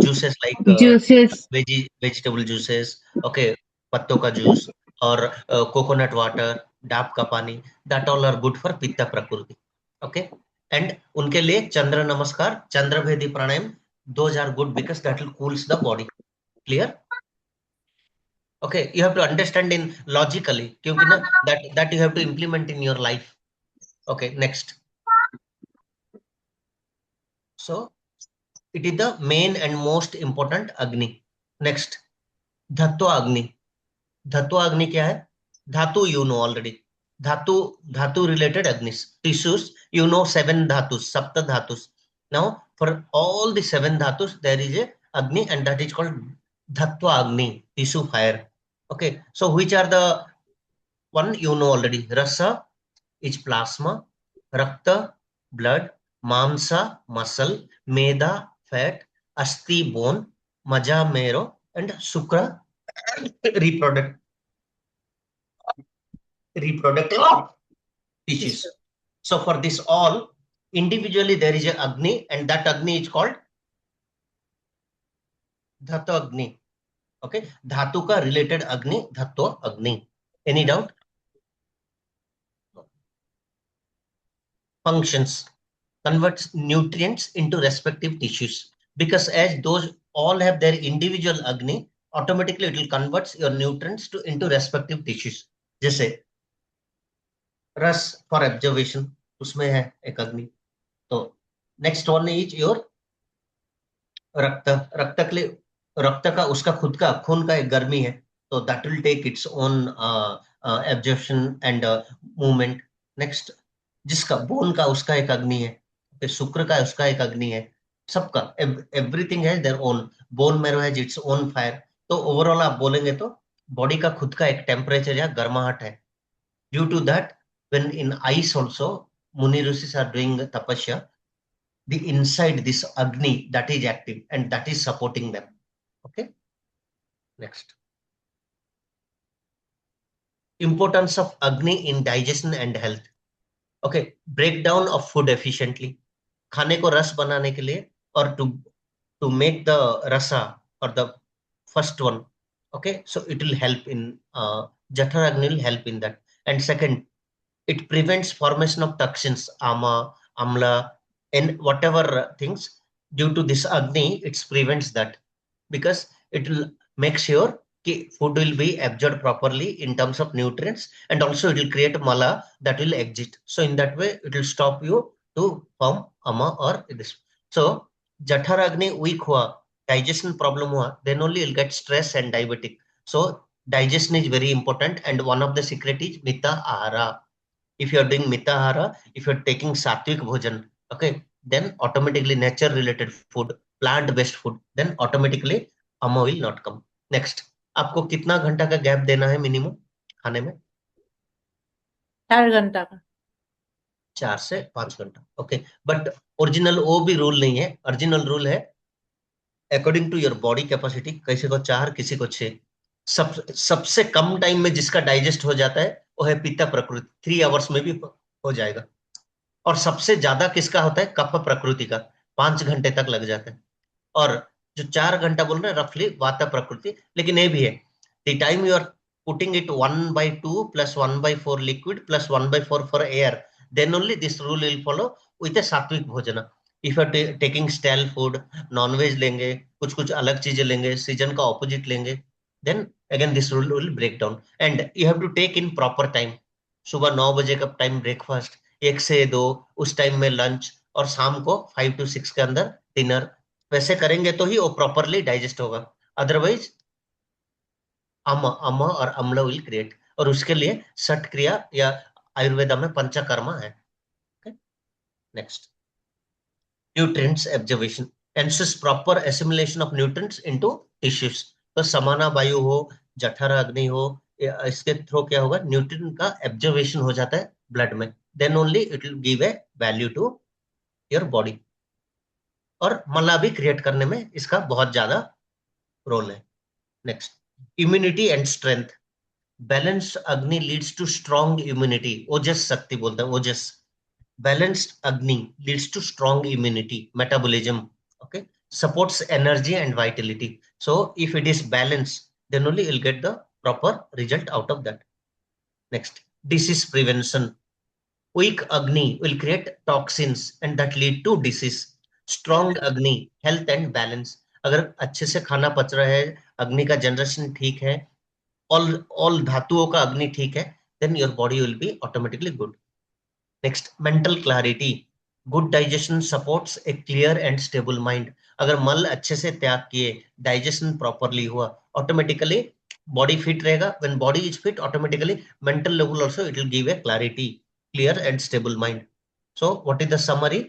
juices like Juices. Vegetable juices. Okay, पत्तों का जूस और कोकोनट वाटर, डाब का पानी, that all are good for pitta prakriti. Okay, and उनके लिए चंद्र नमस्कार, चंद्रभेदी प्राणायाम, those are good because that will cools the body. Clear? Okay, you have to understand in logically, क्योंकि ना that you have to implement in your life. Okay, next. So it is the main and most important Agni. Next, Dhatwa Agni. Dhatwa Agni क्या है? धातु you know already. धातु related Agnis. Tissues you know 7 dhatus, sapta dhatus. Now for all the 7 dhatus there is a Agni, and that is called Dhatwa Agni, tissue fire. Okay, so which are the one you know already? Rasa is plasma, Rakta blood, Mamsa muscle, Meda fat, Asti bone, Maja marrow, and Sukra reproductive tissues. So for this all, individually there is a Agni, and that Agni is called Dhatu Agni. Okay, धातु का related Agni, Dhatu Agni. Any doubt? Functions: converts nutrients into respective tissues, because as those all have their individual Agni, automatically it will convert your nutrients into respective tissues. जैसे रस for observation, उसमें है एक अग्नि. तो next one is your रक्त. रक्त के लिए, रक्त का उसका खुद का खून का एक गर्मी है, तो that will take its own absorption and movement. Next, जिसका बोन का उसका एक अग्नि है, शुक्र का उसका एक अग्नि है, सबका एवरीथिंग है their own. Bone marrow has its own fire. तो ओवरऑल आप बोलेंगे तो बॉडी का खुद का एक टेम्परेचर या गर्माहट है. Due to that, when in ice also, Muni Rishis are doing tapasya, the inside this Agni that is active and that is supporting them. Okay. Next. Importance of Agni in digestion and health. Okay. Breakdown of food efficiently. खाने को रस बनाने के लिए, और to make the rasa or the first one. Okay. So it will help in Jఠर Agni will help in that. And second, it prevents formation of toxins, ama, amla, and whatever things. Due to this Agni, it prevents that, because it will make sure that food will be absorbed properly in terms of nutrients, and also it will create mala that will exit. So in that way, it will stop you to form ama or this. So Jఠर Agni weak hua, digestion problem hua, then only you'll get stress and diabetic. So digestion is very important, and one of the secret is Mita Ahara. If you are doing mitahara, if you are taking sattvic bhojan, okay, then automatically nature related food, plant based food, then automatically ama will not come. Next, आपको कितना घंटा का gap देना है minimum खाने में? 4 घंटा का. 4 से 5 घंटा. ओके, बट ओरिजिनल वो भी रूल नहीं है. ओरिजिनल रूल है according to your body capacity, किसी को 4, किसी को 6. सबसे कम टाइम में जिसका डाइजेस्ट हो जाता है वो है पित्त प्रकृति, 3 आवर्स में भी हो जाएगा. और सबसे ज्यादा किसका होता है? कफ प्रकृति का, 5 घंटे तक लग जाता है. और जो 4 घंटा बोल रहे हैं रफली वात प्रकृति. लेकिन ये भी है, the time you are putting it 1/2 plus 1/4 liquid plus 1/4 for air, then only this rule will follow with a sattvic bhojana. If you are taking stale food, non-veg लेंगे, कुछ अलग चीजें लेंगे, सीजन का ऑपोजिट लेंगे, then again this rule will break down. And you have to take in proper time. सुबह 9 बजे का टाइम ब्रेकफास्ट, 1 से 2 उस टाइम में लंच, और शाम को 5 to 6 के अंदर डिनर. वैसे करेंगे तो ही वो प्रॉपरली डाइजेस्ट होगा. अदरवाइज अम और अम्ल विल क्रिएट. और उसके लिए सठ क्रिया या आयुर्वेदा में पंचकर्मा है. Next, nutrients absorption ensures proper assimilation of nutrients into tissues. तो समाना वायु हो, जठर अग्नि हो, इसके थ्रू क्या होगा? न्यूट्रिएंट का एब्जॉर्प्शन हो जाता है ब्लड में, then only it will give a value to your body. और मला भी क्रिएट करने में इसका बहुत ज्यादा रोल है. Next, immunity and strength. Balanced agni leads to strong immunity. ओजस शक्ति बोलते हैं, ओजस. Balanced agni leads to strong immunity, metabolism. Okay, supports energy and vitality. So if it is balanced, then only you'll get the proper result out of that. Next, disease prevention. Weak Agni will create toxins and that lead to disease. Strong Agni, health and balance. अगर अच्छे से खाना पच रहा है, अग्नि का generation ठीक है, all धातुओं का अग्नि ठीक है, then your body will be automatically good. Next, mental clarity. Good digestion supports A clear and stable mind. अगर मल अच्छे से त्याग किए, डाइजेशन प्रॉपरली हुआ, ऑटोमेटिकली बॉडी फिट रहेगा. When body is fit, automatically mental level also it will give A clarity, clear and stable mind. So what is the summary?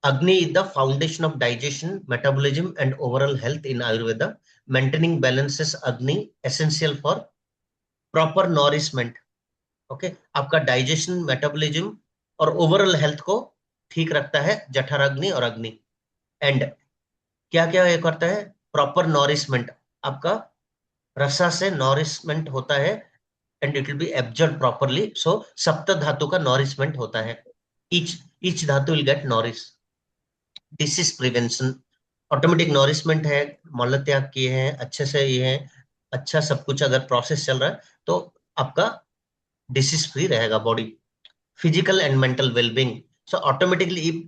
Agni is the foundation of digestion, metabolism and overall health in Ayurveda. Maintaining balances Agni essential for proper nourishment. Okay, आपका digestion, metabolism और overall health को ठीक रखता है जठर अग्नि और अग्नि. And क्या क्या ये करता है? प्रॉपर नॉरिशमेंट, आपका रसा से नॉरिशमेंट होता है and it will be absorb properly. So सप्त धातु का नॉरिशमेंट होता है. each dhatu will get nourished. Disease prevention, automatic nourishment है, मल त्याग किए हैं, अच्छे से ये है, अच्छा सब कुछ अगर प्रोसेस चल रहा है तो आपका डिसीज फ्री रहेगा body. Physical and mental wellbeing, so automatically if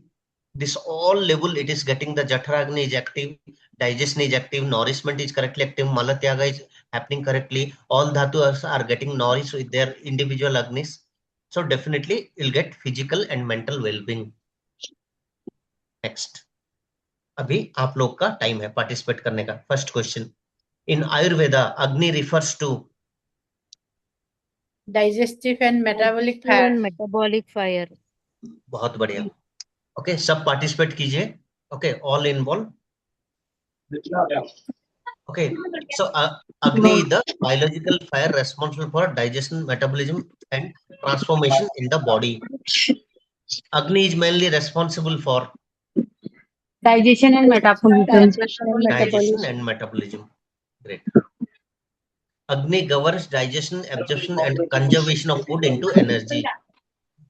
this all level it is getting, the Jatharagni is active, digestion is active, nourishment is correctly active, mala tyaga is happening correctly, all dhatus are getting nourished with their individual agnis, so definitely you'll get physical and mental well-being. Next, अभी आप लोग का time है participate करने का. First question, in Ayurveda agni refers to digestive and metabolic Digestive fire. and metabolic fire. बहुत बढ़िया. Okay, सब पार्टिसिपेट कीजिए. Okay, all involve. Okay, so Agni is the biological fire responsible for digestion, metabolism, and transformation in the body. Agni is mainly responsible for digestion and metabolism. digestion and metabolism. Great. Agni governs digestion, absorption, and conservation of food into energy.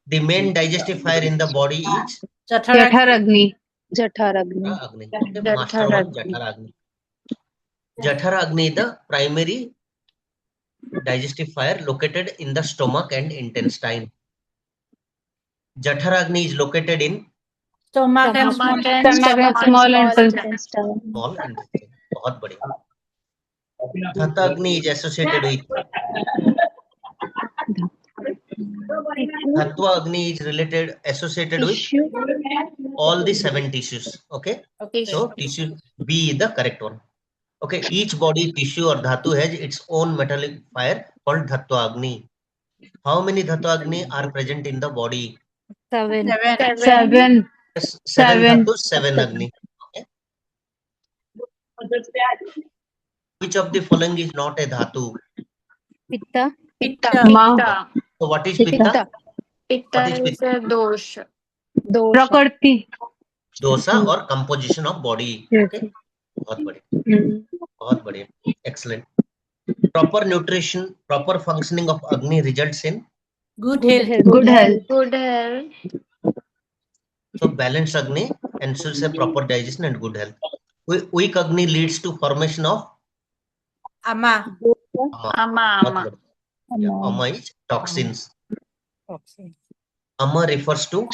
The main digestive fire in the body is Jatharagni. Jatharagni. Agni. Okay, mastermind Jatharagni. Jatharagni is the primary digestive fire located in the stomach and intestine. Jatharagni is located in stomach and Stomach Stomach and small intestine. small intestine. बहुत बढ़िया. Dhatagni is associated with Dhatva Agni is associated with all the 7 tissues. Okay, okay. so tissue B is the correct one. Okay, each body tissue or dhatu has its own metallic fire called Dhatva Agni. How many Dhatva Agni are present in the body? 7. 7. Yes, 7 Seven. dhatus, 7 Agni. Okay. Which of the following is not a dhatu? Pitta. Pitta. Ma. Pitta. So what is Pitta? Pitta What is is a dosh. Prakriti. Dosa or composition of body. Okay. बहुत बढ़िया, बहुत बढ़िया, excellent. Proper nutrition, proper functioning of Agni results in Good health. Good health. Good health. so balanced Agni ensures a proper digestion and good health. Weak Agni leads to formation of Ama. Ama. बहुत बढ़िया. Yeah, Ama is toxins. Toxin. Ama refers to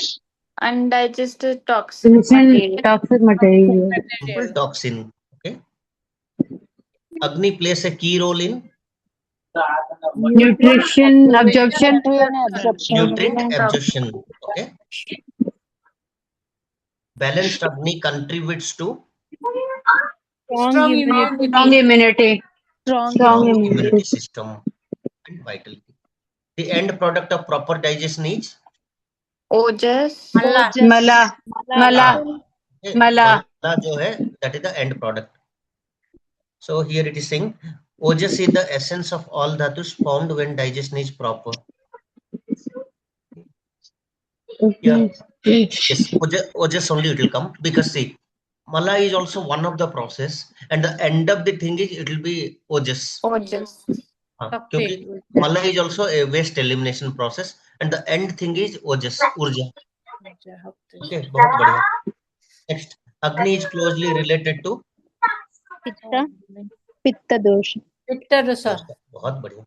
Undigested toxic Toxic material. simple toxin. Okay. Agni plays a key role in Nutrition, absorption. nutrient absorption. Okay. Balanced Agni contributes to Strong immunity. Strong immunity. strong immunity system and vitality. The end product of proper digestion is Ojas. Mala. Mala. okay, Mala. Mala जो है, that is the end product. So here it is saying Ojas is the essence of all dhatus found when digestion is proper. Yeah. Yes, Ojas only it will come because see, Mala is also one of the process and the end of the thing is it will be Ojas. Ojas. क्योंकि Mala is also a waste elimination process and the end thing is Ojas, Urja. Okay, बहुत बढ़िया. Next, Agni is closely related to Pitta. Pitta dosha. Pitta dosa. बहुत बढ़िया.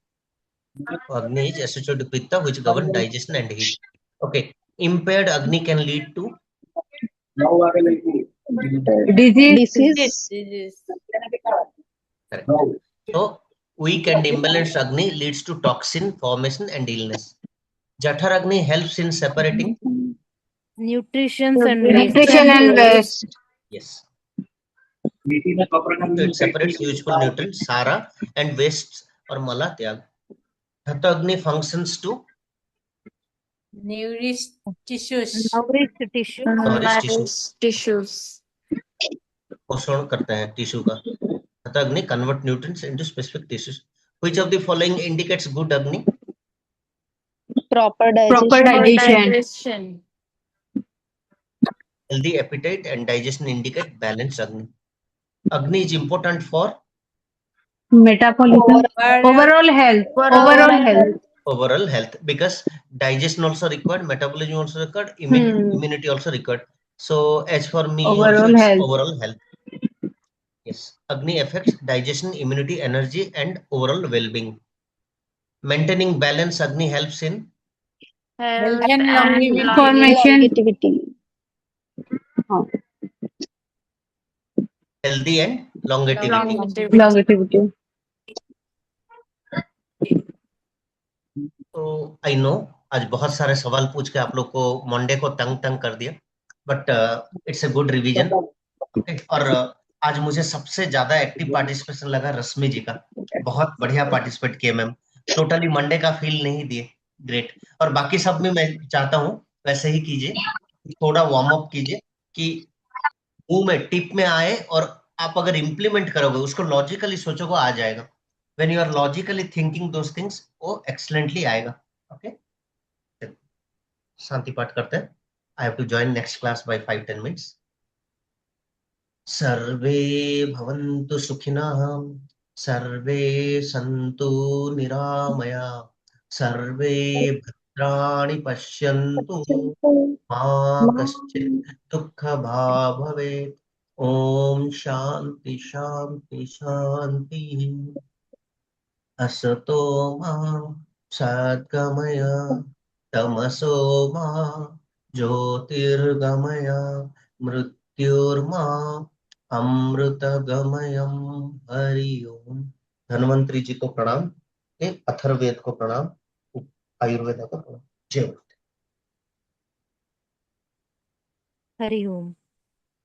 Agni is associated with Pitta which govern digestion and heat. Okay, impaired Agni can lead to Disease. Disease. correct. So weak and imbalanced Agni leads to toxin formation and illness. Jathar Agni helps in separating. Nutrition and Nutrition and waste. Yes. So it separates useful nutrients, Sara, and wastes or Mala Tyag. Dhatha Agni functions to Nourish tissues. nourished tissue. nourish tissues. Tissues. पोषण करते हैं tissue का. Dhatha Agni convert nutrients into specific tissues. Which of the following indicates good Agni? Proper digestion. Proper digestion. Digestion. Healthy appetite and digestion indicate balanced Agni. Agni is important for Metabolism. Overall health. Overall health. overall health, because digestion also required, metabolism also required, immunity also required. So as for me, Overall also it's health. overall health. Yes, Agni affects digestion, immunity, energy, and overall well-being. Maintaining balance, Agni helps in Health and and longevity. Formation. healthy and longevity. longevity. Longevity. तो I know आज बहुत सारे सवाल पूछ के आप लोग को मंडे को तंग तंग कर दिया, but it's a good revision. और आज मुझे सबसे ज्यादा एक्टिव पार्टिसिपेशन लगा रश्मि जी का, बहुत बढ़िया पार्टिसिपेट किए मैम, टोटली मंडे का फील नहीं दिए, ग्रेट। और बाकी सब में मैं चाहता हूँ वैसे ही कीजिए, थोड़ा वार्म अप कीजिए कि मुंह में टिप में आए, और आप अगर इम्प्लीमेंट करोगे उसको लॉजिकली सोचोगे आ जाएगा। When you are logically thinking those things वो एक्सलेंटली आएगा। ओके, शांति पाठ करते हैं। I have to join next class by 5-10 minutes. सर्वे भवन्तु सुखिनः, सर्वे सन्तु निरामया, सर्वे भद्राणि पश्यन्तु, मा कश्चित् दुःखभाग् भवेत्। ओम शांति शांति शांति। असतो मा सद्गमय, तमसो मा ज्योतिर्गमय, मृत्युर्मा अमृतगमयम्। हरि ओम। धन्वंतरी जी को प्रणाम, अथर्ववेद को प्रणाम, आयुर्वेद को प्रणाम। जय। Hari Om.